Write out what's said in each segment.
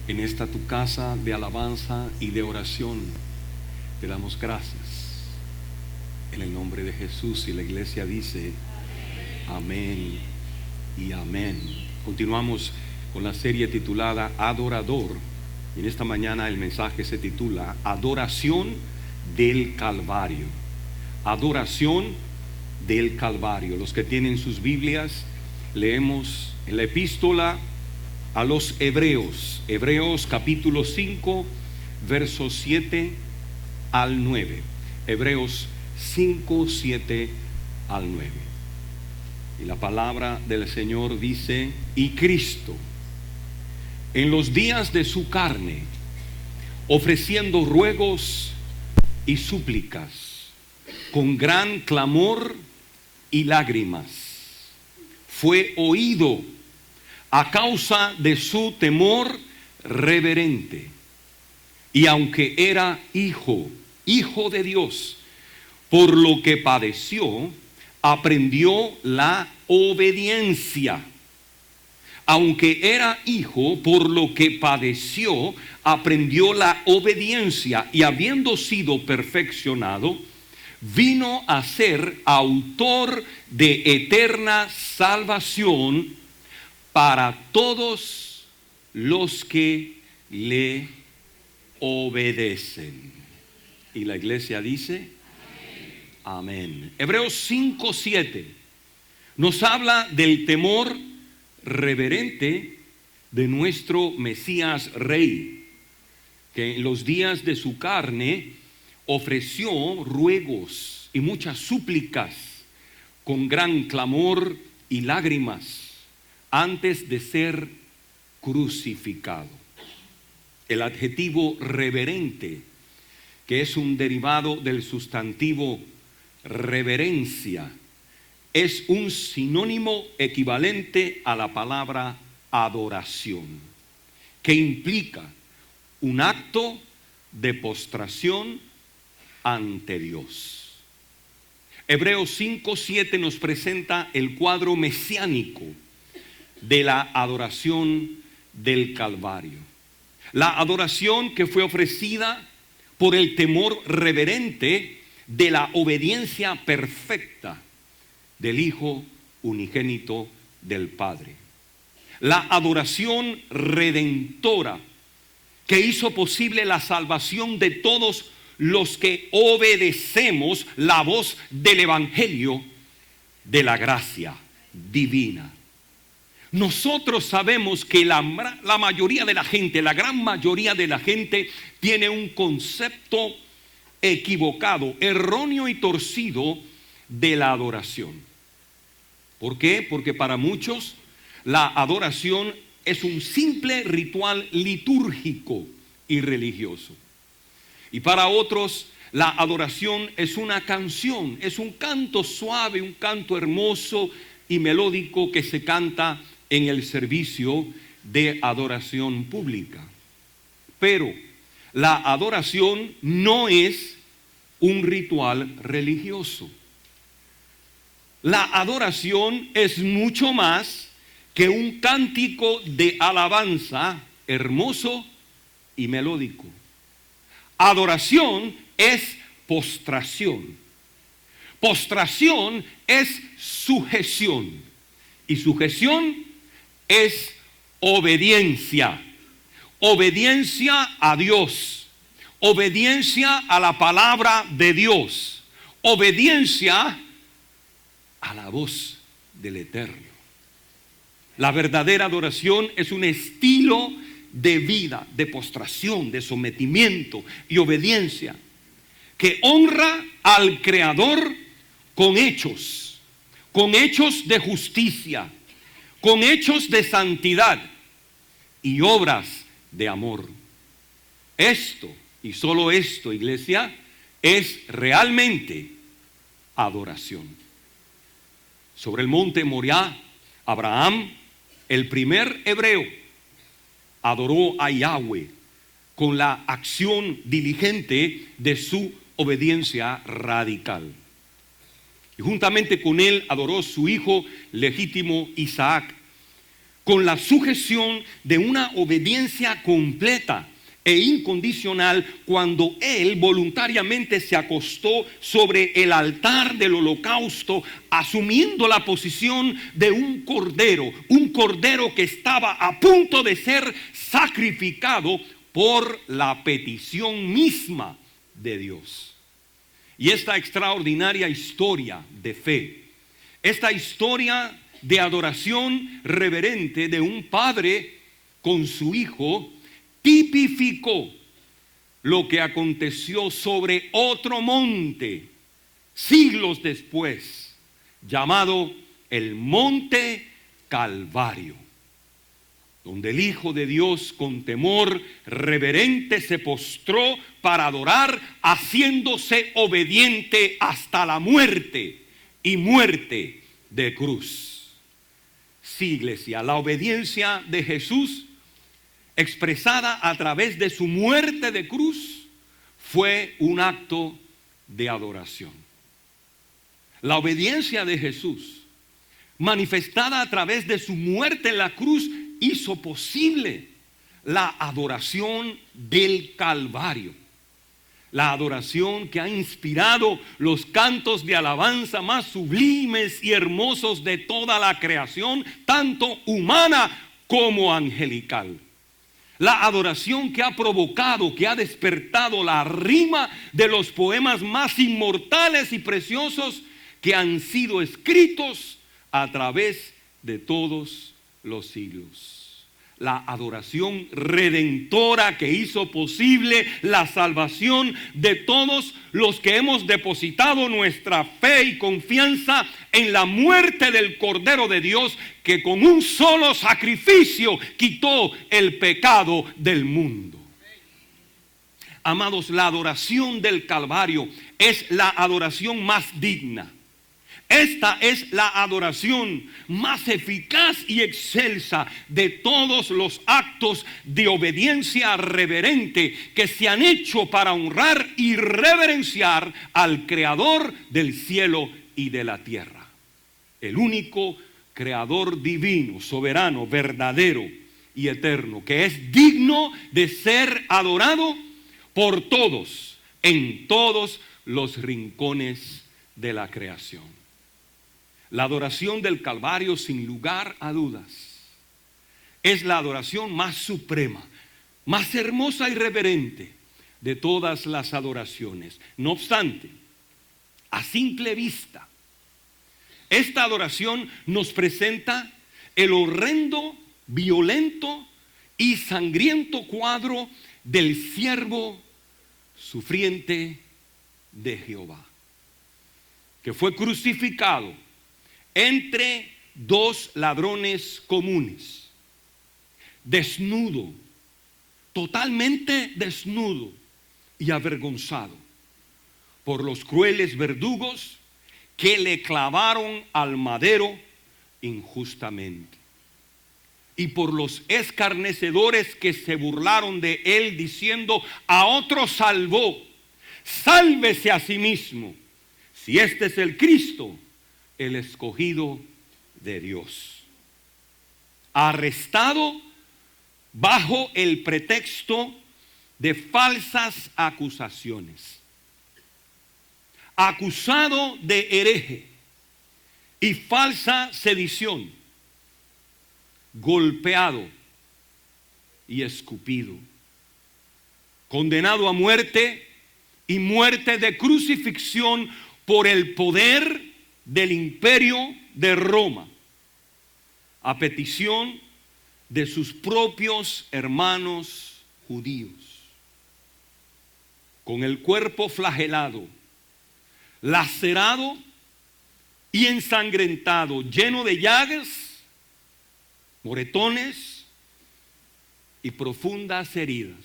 en esta tu casa de alabanza y de oración. Te damos gracias en el nombre de Jesús, y la iglesia dice amén y amén. Continuamos con la serie titulada Adorador, y en esta mañana el mensaje se titula Adoración del Calvario. Adoración del Calvario. Los que tienen sus Biblias, leemos en la epístola a los Hebreos, Hebreos capítulo 5, versos 7 al 9. Hebreos 5, 7 al 9. Y la palabra del Señor dice: y Cristo, en los días de su carne, ofreciendo ruegos y súplicas, con gran clamor y lágrimas, fue oído a causa de su temor reverente. Y aunque era hijo de Dios, por lo que padeció, aprendió la obediencia. Aunque era hijo, por lo que padeció, aprendió la obediencia, y habiendo sido perfeccionado, vino a ser autor de eterna salvación para todos los que le obedecen. Y la iglesia dice amén. Hebreos 5, 7 nos habla del temor reverente de nuestro Mesías Rey, que en los días de su carne ofreció ruegos y muchas súplicas con gran clamor y lágrimas antes de ser crucificado. El adjetivo reverente, que es un derivado del sustantivo reverencia, es un sinónimo equivalente a la palabra adoración, que implica un acto de postración ante Dios. Hebreos 5, 7 nos presenta el cuadro mesiánico de la adoración del Calvario. La adoración que fue ofrecida por el temor reverente de la obediencia perfecta del Hijo unigénito del Padre. La adoración redentora que hizo posible la salvación de todos los que obedecemos la voz del Evangelio de la gracia divina. Nosotros sabemos que la mayoría de la gente, la gran mayoría de la gente, tiene un concepto equivocado, erróneo y torcido de la adoración. ¿Por qué? Porque para muchos la adoración es un simple ritual litúrgico y religioso. Y para otros la adoración es una canción, es un canto suave, un canto hermoso y melódico que se canta en el servicio de adoración pública. Pero la adoración no es un ritual religioso. La adoración es mucho más que un cántico de alabanza hermoso y melódico. Adoración es postración. Postración es sujeción. Y sujeción es obediencia. Obediencia a Dios. Obediencia a la palabra de Dios. Obediencia a la voz del Eterno. La verdadera adoración es un estilo de vida, de postración, de sometimiento y obediencia, que honra al Creador con hechos de justicia, con hechos de santidad y obras de amor. Esto, y solo esto, iglesia, es realmente adoración. Sobre el monte Moriah, Abraham, el primer hebreo, adoró a Yahweh con la acción diligente de su obediencia radical. Y juntamente con él adoró su hijo legítimo Isaac, con la sujeción de una obediencia completa e incondicional cuando Él voluntariamente se acostó sobre el altar del holocausto, asumiendo la posición de un cordero que estaba a punto de ser sacrificado por la petición misma de Dios. Y esta extraordinaria historia de fe, esta historia de adoración reverente de un padre con su hijo, tipificó lo que aconteció sobre otro monte siglos después, llamado el Monte Calvario, donde el Hijo de Dios con temor reverente se postró para adorar, haciéndose obediente hasta la muerte y muerte de cruz. Sí, iglesia, la obediencia de Jesús expresada a través de su muerte de cruz fue un acto de adoración. La obediencia de Jesús, manifestada a través de su muerte en la cruz, hizo posible la adoración del Calvario. La adoración que ha inspirado los cantos de alabanza más sublimes y hermosos de toda la creación, tanto humana como angelical. La adoración que ha provocado, que ha despertado la rima de los poemas más inmortales y preciosos que han sido escritos a través de todos los siglos. La adoración redentora que hizo posible la salvación de todos los que hemos depositado nuestra fe y confianza en la muerte del Cordero de Dios, que con un solo sacrificio quitó el pecado del mundo. Amados, la adoración del Calvario es la adoración más digna. Esta es la adoración más eficaz y excelsa de todos los actos de obediencia reverente que se han hecho para honrar y reverenciar al Creador del cielo y de la tierra. El único Creador divino, soberano, verdadero y eterno, que es digno de ser adorado por todos, en todos los rincones de la creación. La adoración del Calvario, sin lugar a dudas, es la adoración más suprema, más hermosa y reverente de todas las adoraciones. No obstante, a simple vista, esta adoración nos presenta el horrendo, violento y sangriento cuadro del siervo sufriente de Jehová, que fue crucificado entre dos ladrones comunes, desnudo, totalmente desnudo y avergonzado por los crueles verdugos que le clavaron al madero injustamente, y por los escarnecedores que se burlaron de él diciendo: a otro salvó, sálvese a sí mismo, si este es el Cristo, el escogido de Dios. Arrestado bajo el pretexto de falsas acusaciones, acusado de hereje y falsa sedición, golpeado y escupido, condenado a muerte y muerte de crucifixión por el poder del imperio de Roma, a petición de sus propios hermanos judíos, con el cuerpo flagelado, lacerado y ensangrentado, lleno de llagas, moretones y profundas heridas,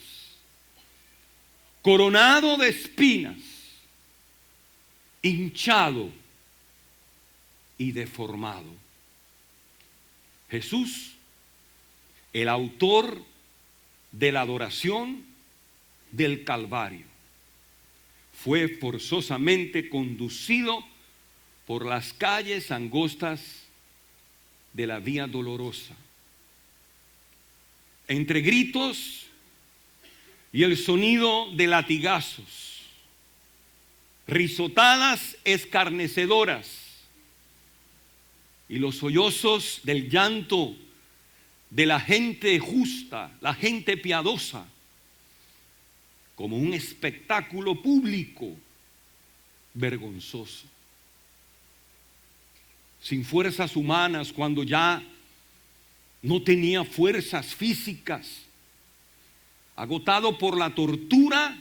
coronado de espinas, hinchado y deformado. Jesús, el autor de la adoración del Calvario, fue forzosamente conducido por las calles angostas de la Vía Dolorosa, entre gritos y el sonido de latigazos, risotadas escarnecedoras y los sollozos del llanto de la gente justa, la gente piadosa, como un espectáculo público vergonzoso. Sin fuerzas humanas, cuando ya no tenía fuerzas físicas, agotado por la tortura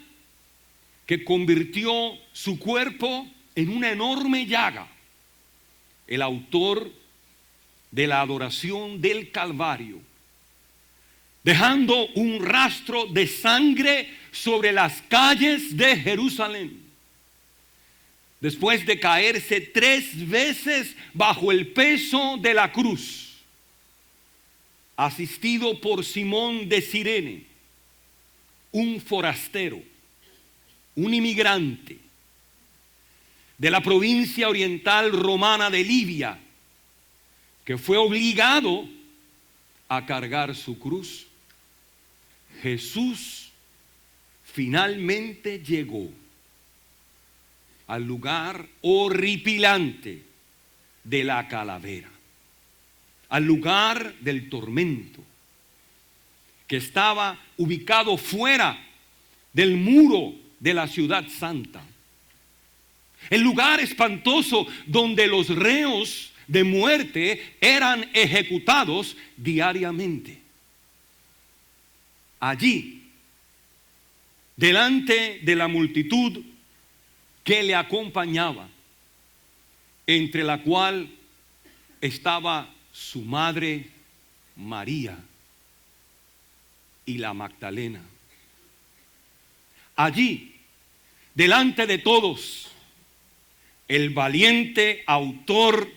que convirtió su cuerpo en una enorme llaga, el autor de la adoración del Calvario, dejando un rastro de sangre sobre las calles de Jerusalén, después de caerse 3 veces bajo el peso de la cruz, asistido por Simón de Cirene, un forastero, un inmigrante de la provincia oriental romana de Libia, que fue obligado a cargar su cruz. Jesús finalmente llegó al lugar horripilante de la calavera, al lugar del tormento, que estaba ubicado fuera del muro de la ciudad santa, el lugar espantoso donde los reos de muerte eran ejecutados diariamente. Allí, delante de la multitud que le acompañaba, entre la cual estaba su madre María y la Magdalena. Allí, delante de todos, el valiente autor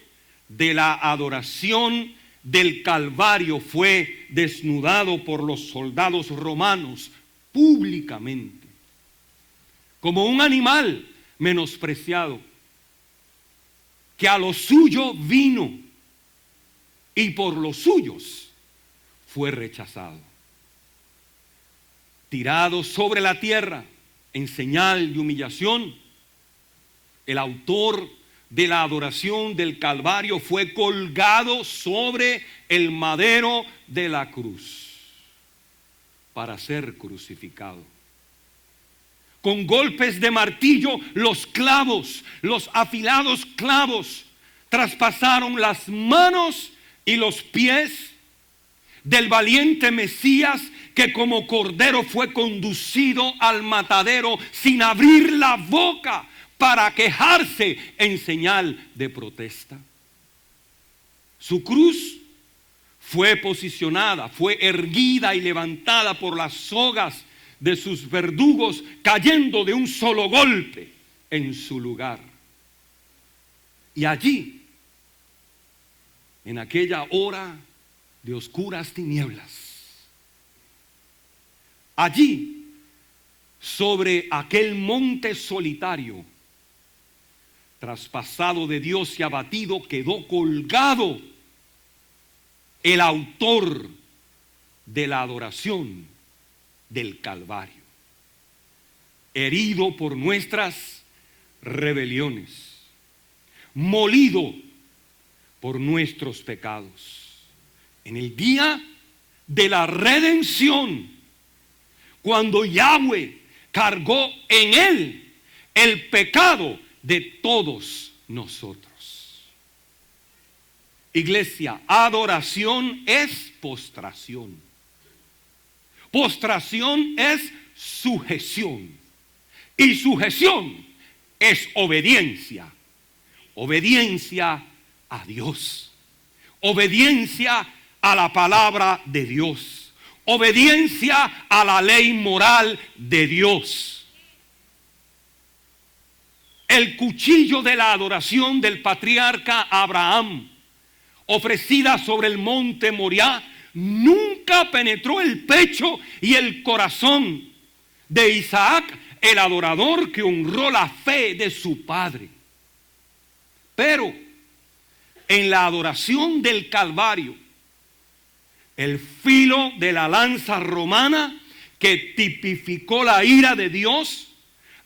de la adoración del Calvario fue desnudado por los soldados romanos públicamente, como un animal menospreciado, que a lo suyo vino y por los suyos fue rechazado. Tirado sobre la tierra en señal de humillación, el autor de la adoración del Calvario fue colgado sobre el madero de la cruz para ser crucificado. Con golpes de martillo, los clavos, los afilados clavos, traspasaron las manos y los pies del valiente Mesías, que como cordero fue conducido al matadero sin abrir la boca para quejarse en señal de protesta. Su cruz fue posicionada, fue erguida y levantada por las sogas de sus verdugos, cayendo de un solo golpe en su lugar. Y allí, en aquella hora de oscuras tinieblas, allí, sobre aquel monte solitario, traspasado de Dios y abatido, quedó colgado el autor de la adoración del Calvario, herido por nuestras rebeliones, molido por nuestros pecados. En el día de la redención, cuando Yahweh cargó en él el pecado de todos nosotros. Iglesia, adoración es postración. Postración es sujeción. Y sujeción es obediencia. Obediencia a Dios. Obediencia a la palabra de Dios. Obediencia a la ley moral de Dios. El cuchillo de la adoración del patriarca Abraham, ofrecida sobre el monte Moriah, nunca penetró el pecho y el corazón de Isaac, el adorador que honró la fe de su padre. Pero en la adoración del Calvario, El filo de la lanza romana que tipificó la ira de Dios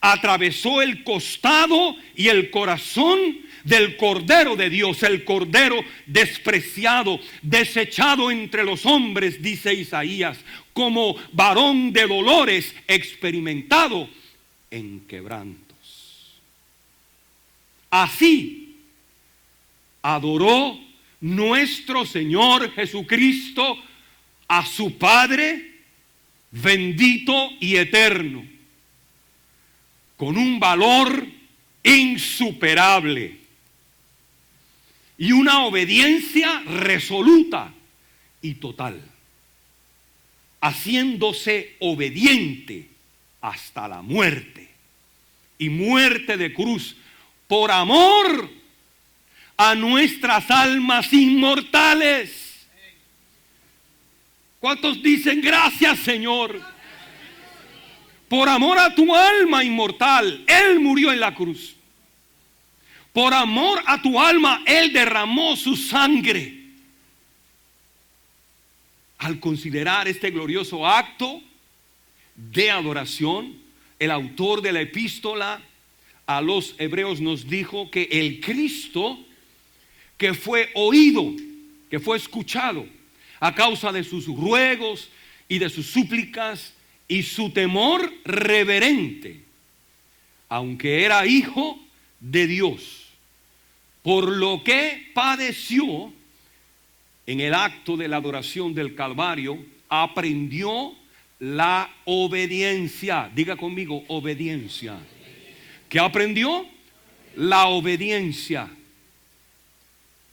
atravesó el costado y el corazón del Cordero de Dios, el Cordero despreciado, desechado entre los hombres, dice Isaías, como varón de dolores, experimentado en quebrantos. Así adoró nuestro Señor Jesucristo a su Padre bendito y eterno, con un valor insuperable y una obediencia resoluta y total, haciéndose obediente hasta la muerte, y muerte de cruz, por amor a nuestras almas inmortales. ¿Cuántos dicen gracias, Señor? Por amor a tu alma inmortal, Él murió en la cruz. Por amor a tu alma, Él derramó su sangre. Al considerar este glorioso acto de adoración, el autor de la epístola a los Hebreos nos dijo que el Cristo que fue oído, que fue escuchado a causa de sus ruegos y de sus súplicas y su temor reverente, aunque era hijo de Dios, por lo que padeció en el acto de la adoración del Calvario, aprendió la obediencia. Diga conmigo, obediencia. ¿Qué aprendió? La obediencia.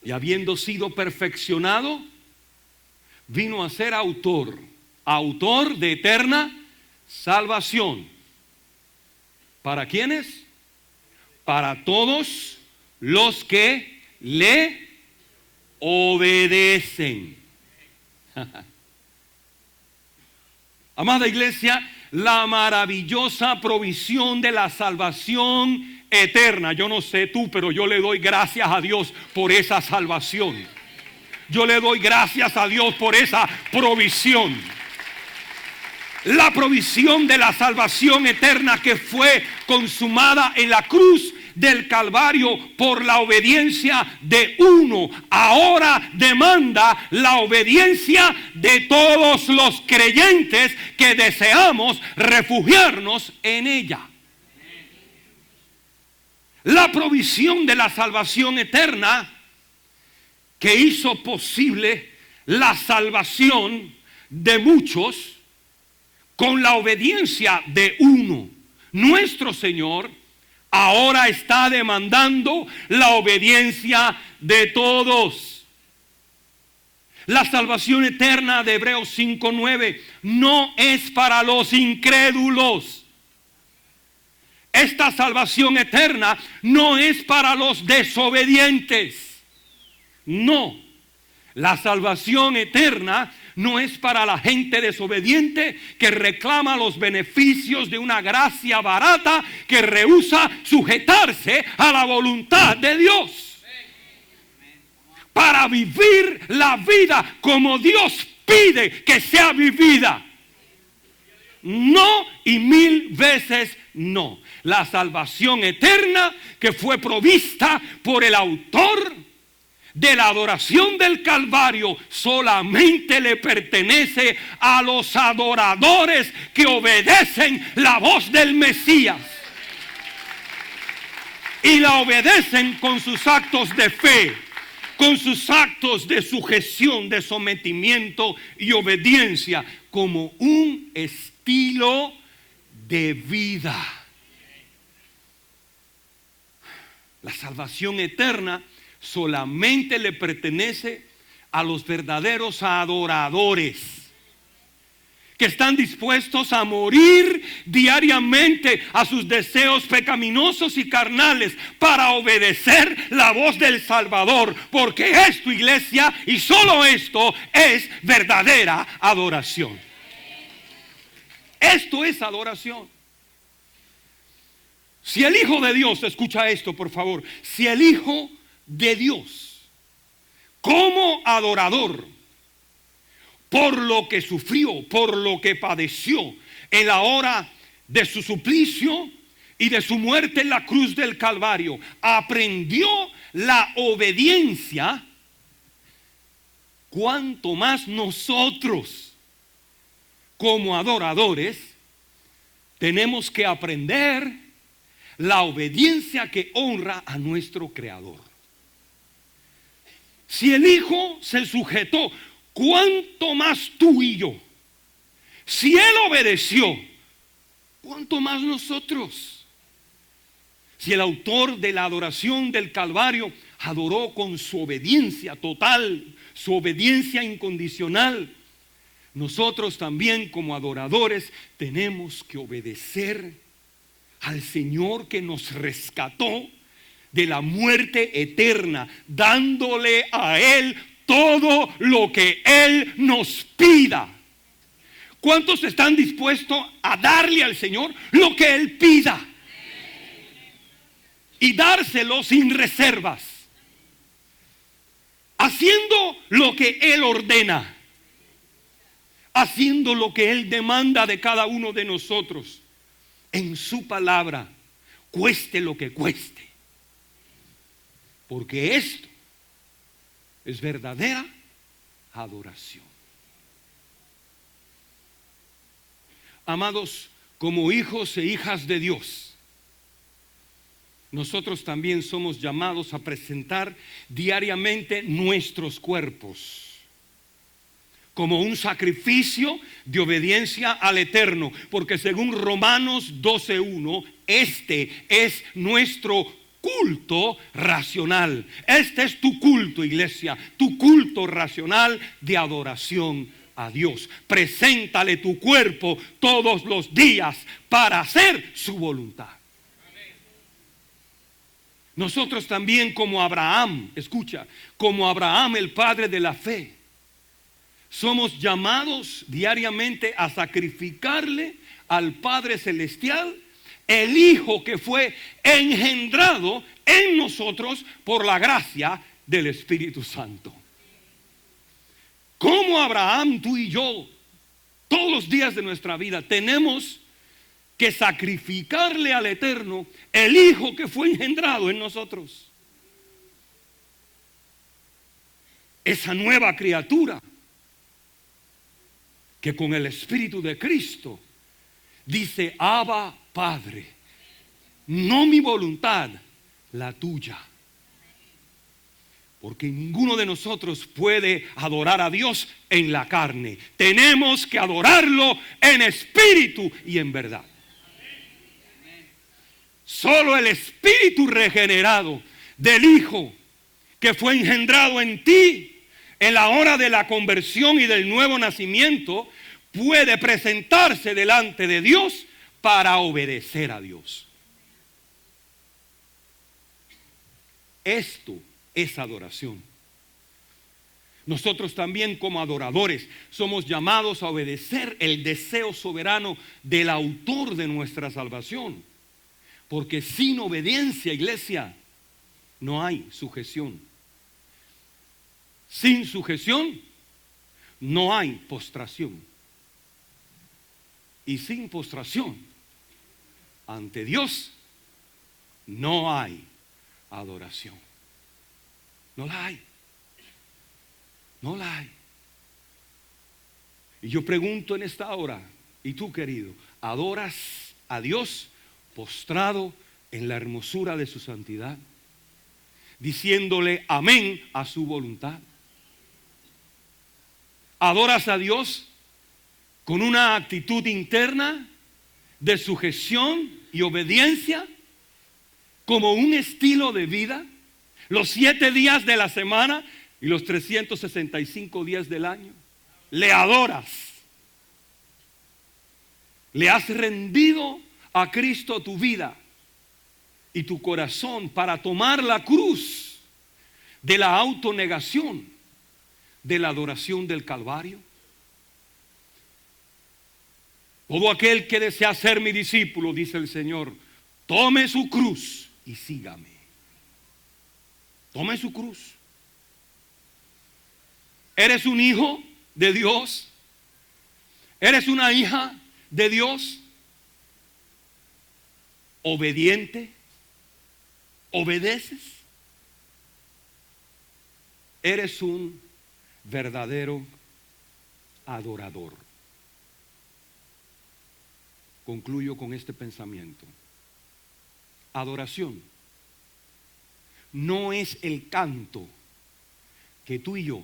Y habiendo sido perfeccionado, vino a ser autor de eterna salvación. ¿Para quiénes? Para todos los que le obedecen. Amada iglesia, la maravillosa provisión de la salvación eterna. Yo no sé tú, pero yo le doy gracias a Dios por esa salvación. Yo le doy gracias a Dios por esa provisión. La provisión de la salvación eterna que fue consumada en la cruz del Calvario por la obediencia de uno, ahora demanda la obediencia de todos los creyentes que deseamos refugiarnos en ella. La provisión de la salvación eterna que hizo posible la salvación de muchos con la obediencia de uno, nuestro Señor, ahora está demandando la obediencia de todos. La salvación eterna de Hebreos 5:9 no es para los incrédulos. Esta salvación eterna no es para los desobedientes. No, la salvación eterna no es para la gente desobediente que reclama los beneficios de una gracia barata, que rehúsa sujetarse a la voluntad de Dios. Para vivir la vida como Dios pide que sea vivida. No y mil veces no. La salvación eterna que fue provista por el autor de la adoración del Calvario solamente le pertenece a los adoradores que obedecen la voz del Mesías y la obedecen con sus actos de fe, con sus actos de sujeción, de sometimiento y obediencia, como un estilo de vida. La salvación eterna solamente le pertenece a los verdaderos adoradores que están dispuestos a morir diariamente a sus deseos pecaminosos y carnales para obedecer la voz del Salvador, porque esto, iglesia, y solo esto es verdadera adoración. Esto es adoración. Si el Hijo de Dios, escucha esto por favor, si el Hijo de Dios como adorador por lo que sufrió, por lo que padeció en la hora de su suplicio y de su muerte en la cruz del Calvario, aprendió la obediencia, cuanto más nosotros como adoradores tenemos que aprender la obediencia que honra a nuestro Creador. Si el Hijo se sujetó, ¿cuánto más tú y yo? Si Él obedeció, ¿cuánto más nosotros? Si el autor de la adoración del Calvario adoró con su obediencia total, su obediencia incondicional, nosotros también como adoradores tenemos que obedecer al Señor que nos rescató de la muerte eterna, dándole a Él todo lo que Él nos pida. ¿Cuántos están dispuestos a darle al Señor lo que Él pida? Y dárselo sin reservas, haciendo lo que Él ordena, haciendo lo que Él demanda de cada uno de nosotros en su palabra, cueste lo que cueste. Porque esto es verdadera adoración. Amados, como hijos e hijas de Dios, nosotros también somos llamados a presentar diariamente nuestros cuerpos como un sacrificio de obediencia al Eterno, porque según Romanos 12:1, este es nuestro culto racional. Este es tu culto, iglesia, tu culto racional de adoración a Dios. Preséntale tu cuerpo todos los días para hacer su voluntad. Nosotros también como Abraham, escucha, como Abraham, el padre de la fe, somos llamados diariamente a sacrificarle al Padre Celestial el Hijo que fue engendrado en nosotros por la gracia del Espíritu Santo. Como Abraham, tú y yo, todos los días de nuestra vida tenemos que sacrificarle al Eterno el Hijo que fue engendrado en nosotros. Esa nueva criatura que con el Espíritu de Cristo dice: Abba, Padre, no mi voluntad, la tuya. Porque ninguno de nosotros puede adorar a Dios en la carne. Tenemos que adorarlo en espíritu y en verdad. Solo el espíritu regenerado del Hijo que fue engendrado en ti en la hora de la conversión y del nuevo nacimiento puede presentarse delante de Dios para obedecer a Dios. Esto es adoración. Nosotros también como adoradores somos llamados a obedecer el deseo soberano del autor de nuestra salvación. Porque sin obediencia, iglesia, no hay sujeción. Sin sujeción no hay postración. Y sin postración ante Dios no hay adoración. No la hay. No la hay. Y yo pregunto en esta hora, y tú, querido, ¿adoras a Dios postrado en la hermosura de su santidad, diciéndole amén a su voluntad? ¿Adoras a Dios con una actitud interna de sujeción y obediencia como un estilo de vida los 7 días de la semana y los 365 días del año? ¿Le adoras? ¿Le has rendido a Cristo tu vida y tu corazón para tomar la cruz de la autonegación, de la adoración del Calvario? Todo aquel que desea ser mi discípulo, dice el Señor, tome su cruz y sígame. Tome su cruz. ¿Eres un hijo de Dios? ¿Eres una hija de Dios? ¿Obediente? ¿Obedeces? Eres un verdadero adorador. Concluyo con este pensamiento. Adoración no es el canto que tú y yo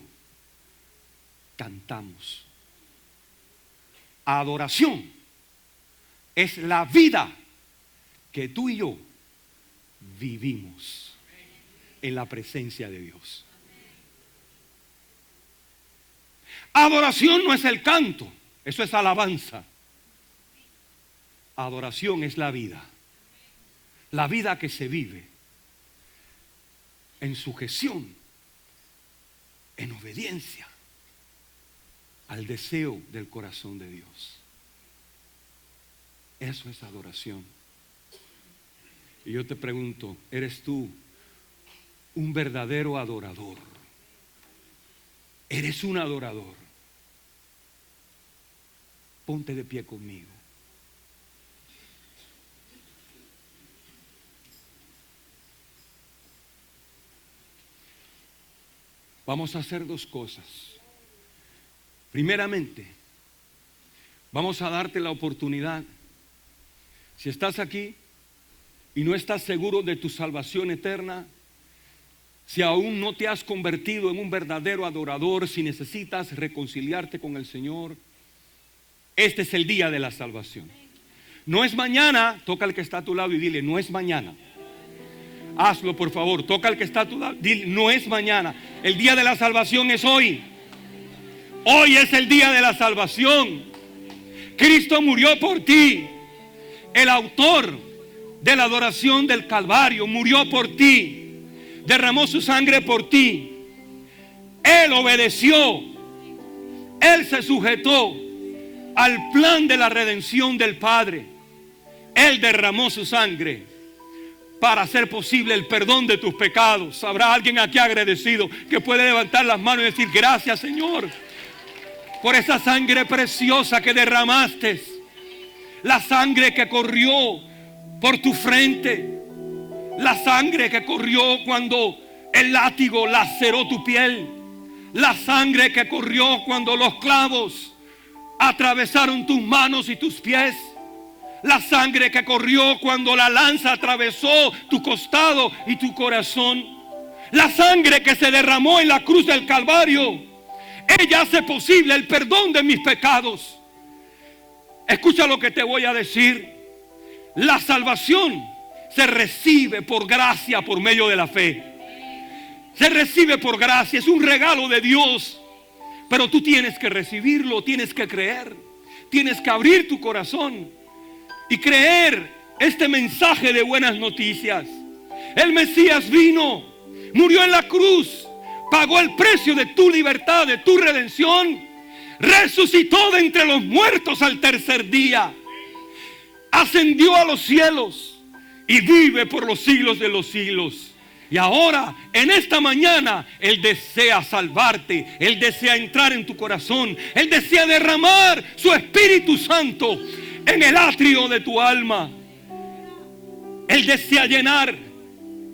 cantamos. Adoración es la vida que tú y yo vivimos en la presencia de Dios. Adoración no es el canto, eso es alabanza. Adoración es la vida que se vive en sujeción, en obediencia al deseo del corazón de Dios. Eso es adoración. Y yo te pregunto, ¿eres tú un verdadero adorador? ¿Eres un adorador? Ponte de pie conmigo. Vamos a hacer dos cosas. Primeramente, vamos a darte la oportunidad. Si estás aquí y no estás seguro de tu salvación eterna, si aún no te has convertido en un verdadero adorador, si necesitas reconciliarte con el Señor, este es el día de la salvación. No es mañana. Toca al que está a tu lado y dile, no es mañana. Hazlo, por favor. Toca al que está a tu lado, dile, no es mañana. El día de la salvación es hoy. Hoy es el día de la salvación. Cristo murió por ti. El autor de la adoración del Calvario murió por ti. Derramó su sangre por ti. Él obedeció. Él se sujetó al plan de la redención del Padre. Él derramó su sangre para hacer posible el perdón de tus pecados. Habrá alguien aquí agradecido que puede levantar las manos y decir, gracias, Señor, por esa sangre preciosa que derramaste. La sangre que corrió por tu frente. La sangre que corrió cuando el látigo laceró tu piel. La sangre que corrió cuando los clavos atravesaron tus manos y tus pies. La sangre que corrió cuando la lanza atravesó tu costado y tu corazón. La sangre que se derramó en la cruz del Calvario. Ella hace posible el perdón de mis pecados. Escucha lo que te voy a decir. La salvación se recibe por gracia por medio de la fe. Se recibe por gracia, es un regalo de Dios. Pero tú tienes que recibirlo, tienes que creer. Tienes que abrir tu corazón y creer este mensaje de buenas noticias. El Mesías vino, murió en la cruz, pagó el precio de tu libertad, de tu redención, resucitó de entre los muertos al tercer día, ascendió a los cielos y vive por los siglos de los siglos. Y ahora, en esta mañana, Él desea salvarte. Él desea entrar en tu corazón. Él desea derramar su Espíritu Santo en el atrio de tu alma. Él desea llenar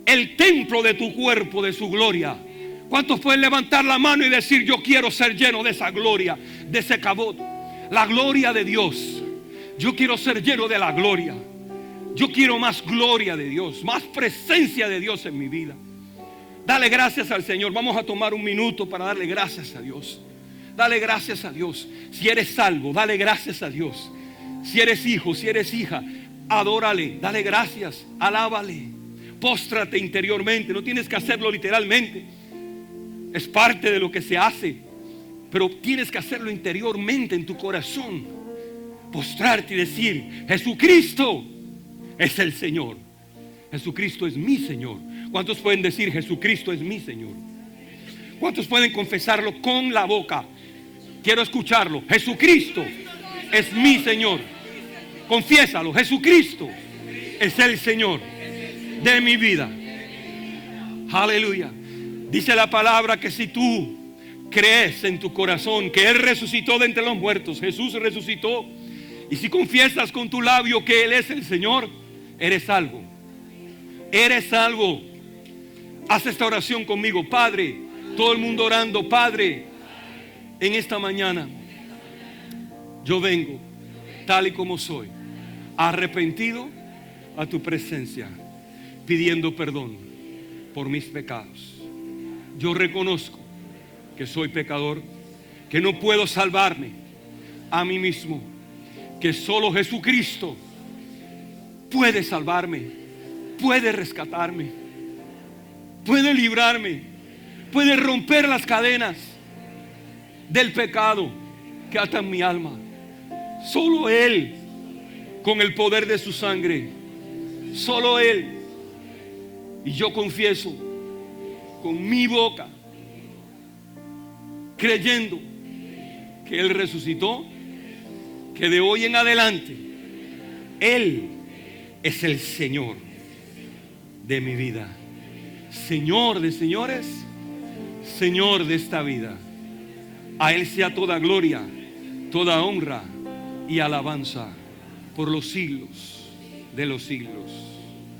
el templo de tu cuerpo de su gloria. ¿Cuántos pueden levantar la mano y decir, yo quiero ser lleno de esa gloria, de ese cabot? La gloria de Dios. Yo quiero ser lleno de la gloria. Yo quiero más gloria de Dios, más presencia de Dios en mi vida. Dale gracias al Señor. Vamos a tomar un minuto para darle gracias a Dios. Dale gracias a Dios. Si eres salvo, dale gracias a Dios. Si eres hijo, si eres hija, adórale, dale gracias, alábale. Póstrate interiormente. No tienes que hacerlo literalmente. Es parte de lo que se hace. Pero tienes que hacerlo interiormente en tu corazón. Postrarte y decir, Jesucristo es el Señor. Jesucristo es mi Señor. ¿Cuántos pueden decir Jesucristo es mi Señor? ¿Cuántos pueden confesarlo con la boca? Quiero escucharlo. Jesucristo es mi Señor. Confiésalo. Jesucristo es el Señor de mi vida. Aleluya. Dice la palabra que si tú crees en tu corazón que Él resucitó de entre los muertos, Jesús resucitó, y si confiesas con tu labio que Él es el Señor, eres salvo. Eres salvo. Haz esta oración conmigo. Padre, todo el mundo orando. Padre, en esta mañana yo vengo tal y como soy, arrepentido a tu presencia, pidiendo perdón por mis pecados. Yo reconozco que soy pecador, que no puedo salvarme a mí mismo, que solo Jesucristo puede salvarme, puede rescatarme, puede librarme, puede romper las cadenas del pecado que atan mi alma. Solo Él, con el poder de su sangre, solo Él. Y yo confieso con mi boca, creyendo que Él resucitó, que de hoy en adelante Él es el Señor de mi vida, Señor de señores, Señor de esta vida. A Él sea toda gloria, toda honra y alabanza por los siglos de los siglos.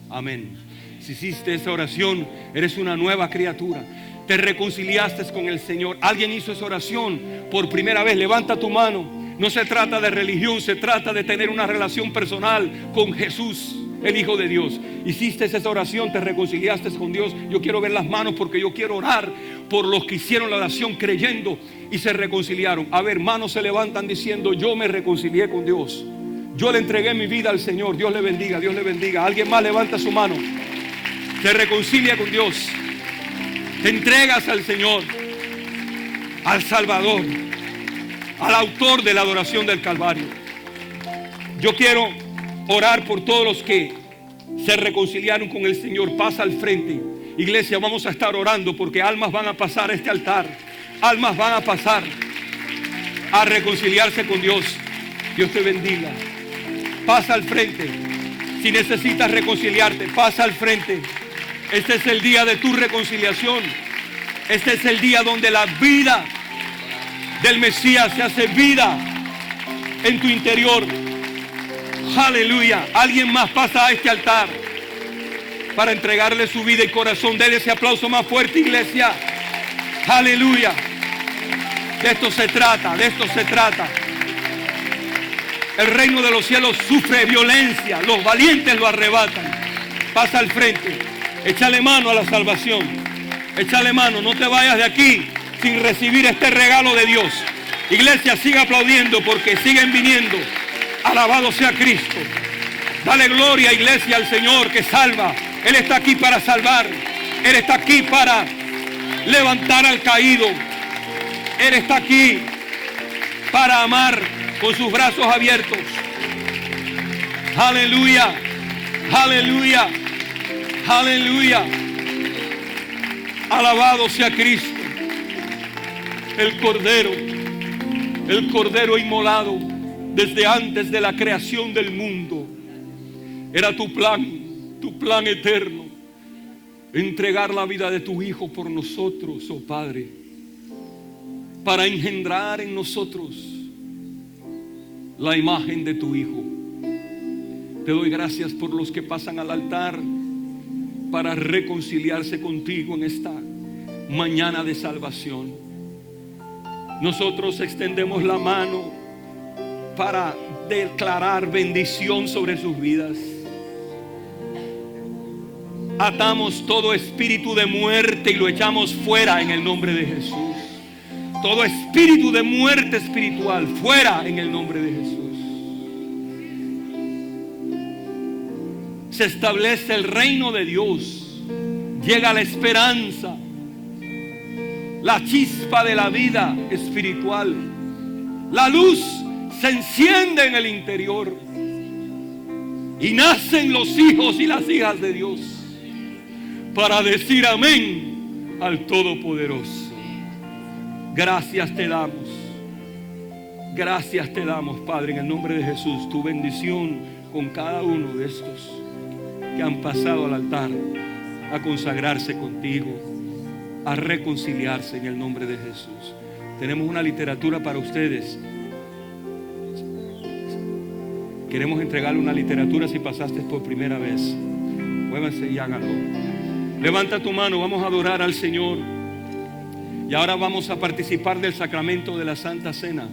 Amén. Si hiciste esa oración, eres una nueva criatura. Te reconciliaste con el Señor. Alguien hizo esa oración por primera vez. Levanta tu mano. No se trata de religión, se trata de tener una relación personal con Jesús, el Hijo de Dios. Hiciste esa oración, te reconciliaste con Dios. Yo quiero ver las manos porque yo quiero orar por los que hicieron la oración creyendo y se reconciliaron. A ver, manos se levantan diciendo: yo me reconcilié con Dios, yo le entregué mi vida al Señor. Dios le bendiga, Dios le bendiga. Alguien más levanta su mano. Te reconcilia con Dios, te entregas al Señor, al Salvador, al autor de la adoración del Calvario. Yo quiero orar por todos los que se reconciliaron con el Señor. Pasa al frente, iglesia. Vamos a estar orando porque almas van a pasar a este altar. Almas van a pasar a reconciliarse con Dios. Dios te bendiga. Pasa al frente. Si necesitas reconciliarte, pasa al frente. Este es el día de tu reconciliación. Este es el día donde la vida del Mesías se hace vida en tu interior. Aleluya. Alguien más pasa a este altar para entregarle su vida y corazón. Denle ese aplauso más fuerte, iglesia. Aleluya. De esto se trata, de esto se trata. El reino de los cielos sufre violencia, los valientes lo arrebatan. Pasa al frente, échale mano a la salvación. Échale mano, no te vayas de aquí sin recibir este regalo de Dios. Iglesia, sigue aplaudiendo porque siguen viniendo. Alabado sea Cristo. Dale gloria, iglesia, al Señor que salva. Él está aquí para salvar. Él está aquí para levantar al caído. Él está aquí para amar con sus brazos abiertos. Aleluya, aleluya, aleluya. Alabado sea Cristo. El Cordero inmolado desde antes de la creación del mundo. Era tu plan eterno, entregar la vida de tu Hijo por nosotros, oh Padre, para engendrar en nosotros la imagen de tu Hijo. Te doy gracias por los que pasan al altar para reconciliarse contigo en esta mañana de salvación. Nosotros extendemos la mano para declarar bendición sobre sus vidas. Atamos todo espíritu de muerte y lo echamos fuera en el nombre de Jesús. Todo espíritu de muerte espiritual fuera en el nombre de Jesús. Se establece el reino de Dios. Llega la esperanza, la chispa de la vida espiritual. La luz se enciende en el interior y nacen los hijos y las hijas de Dios para decir amén al Todopoderoso. Gracias te damos, Padre, en el nombre de Jesús. Tu bendición con cada uno de estos que han pasado al altar a consagrarse contigo. a reconciliarse en el nombre de Jesús. Tenemos una literatura para ustedes. Queremos entregarle una literatura si pasaste por primera vez. Muévanse y háganlo. Levanta tu mano, vamos a adorar al Señor. Y ahora vamos a participar del sacramento de la Santa Cena.